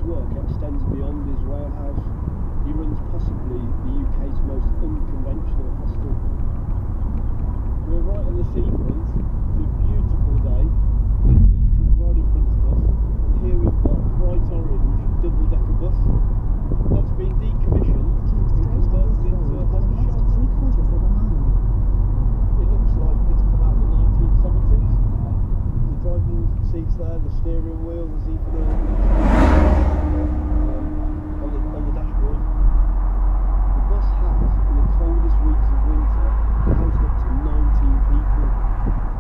work extends beyond his warehouse. He runs possibly the UK's most unconventional hostel. We're right on the seafront. It's a beautiful day. The beach is right in front of us, and here we've got a bright orange double-decker bus that's been decommissioned and converted into a homeless shelter. It looks like it's come out of the 1970s. The driving seats there, the steering wheel, there's even a on the dashboard. The bus has, in the coldest weeks of winter, housed up to 19 people,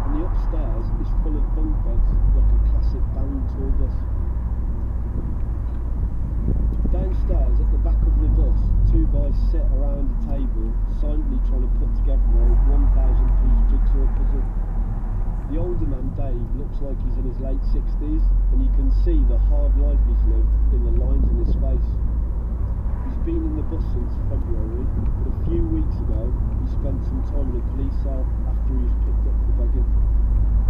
and the upstairs is full of bunk beds like a classic band tour bus. Downstairs at the back of the bus, two guys sit around a table silently trying to put together a 1,000-piece jigsaw puzzle. The older man, Dave, looks like he's in his late 60s, and you can see the hard life he's lived in the lines in his face. He's been in the bus since February, but a few weeks ago he spent some time in a police cell after he was picked up for begging.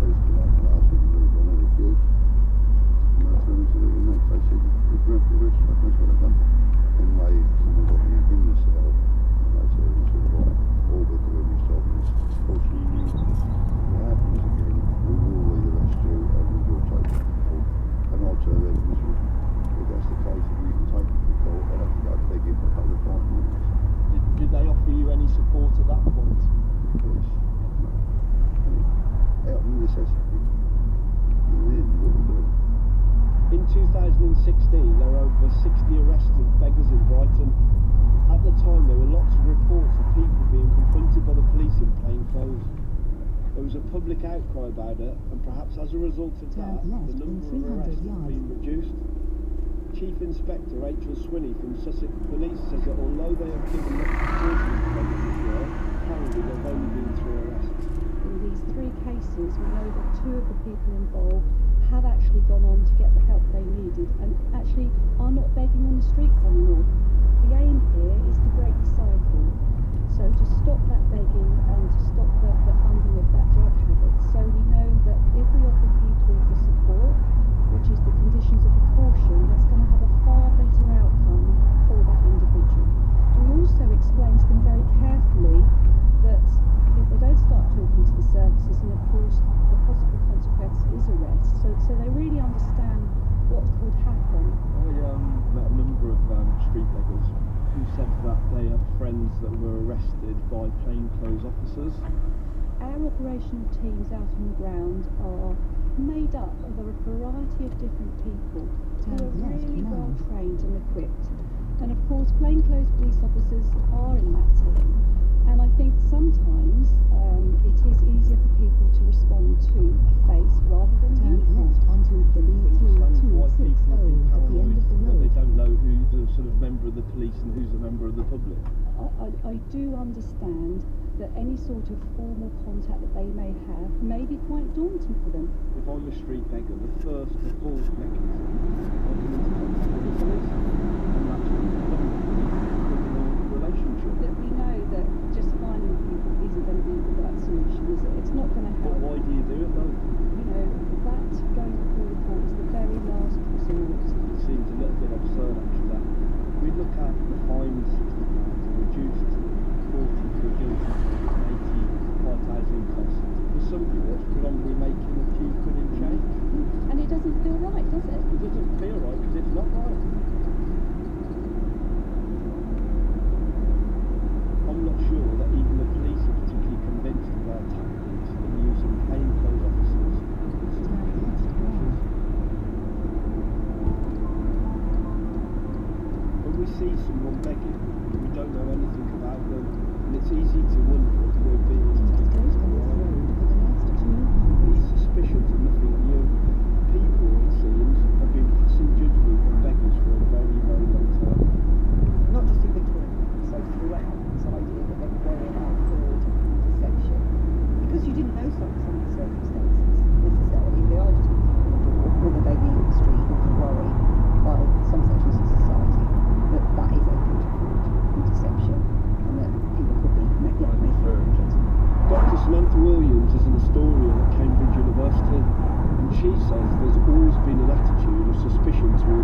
Basically, like last week, we were on a few. And that's when we said, you know, I said, we're going for this, that's what I've done. Anyway, someone got me in the cell, and I said, right, all we're doing is stopping this. Fortunately, what happens again, we will arrest you and we will take it to court. And I'll tell them, if that's the case, if we can take it to court, I'll have to go begging for a couple of 5 minutes. Did they offer you any support at that point? Yes. Out of necessity. And then, what we do? In 2016, there were over 60 arrests of beggars in Brighton. At the time, there were lots of reports of people being confronted by the police in plain clothes. There was a public outcry about it, and perhaps as a result of that, the number of arrests has been reduced. Chief Inspector Rachel Swinney from Sussex Police says that although they have given lots of caution to beggars this year, apparently there have only been 3 arrests. In these 3 cases, we know that 2 of the people involved have actually gone on to get the help they needed and actually are not begging on the streets anymore. The aim here is to break the cycle, so to stop that begging and to stop the funding of that drug habit. So we know that if we offer people the support, which is the conditions of the caution, that's going to have a far better outcome for that individual. We also explain to them very carefully that if they don't start talking to the services, and of course the possible consequence is arrest, so they really understand what could happen. I met a number of street beggars who said that they had friends that were arrested by plainclothes officers. Our operational teams out on the ground are made up of a variety of different people who are really well trained and equipped. And of course plainclothes police officers are in that team. And I think sometimes it is easier for people to respond to a face rather than uniform. Onto the why people would be paranoid when they don't know who's a sort of member of the police and who's a member of the public. I do understand that any sort of formal contact that they may have may be quite daunting for them. If I'm a street beggar, the first default mechanism I come into contact with the police, and that's criminal relationship. That we know that just finding people isn't going to be the right solution, is it? It's not going to help. But why do you do it though? You know, that going before the court is the very last resort. It seems a little bit absurd actually that we look at the fine £60 and reduced 40 to a guilty plea, 85,000 costs. For somebody that's predominantly making a few quid in change. And it doesn't feel right, does it? It doesn't feel right because it's not right. I'm not sure that even the police are particularly convinced of their tactics in using plainclothes officers. When we see someone begging, we don't know anything about them, and it's easy to wonder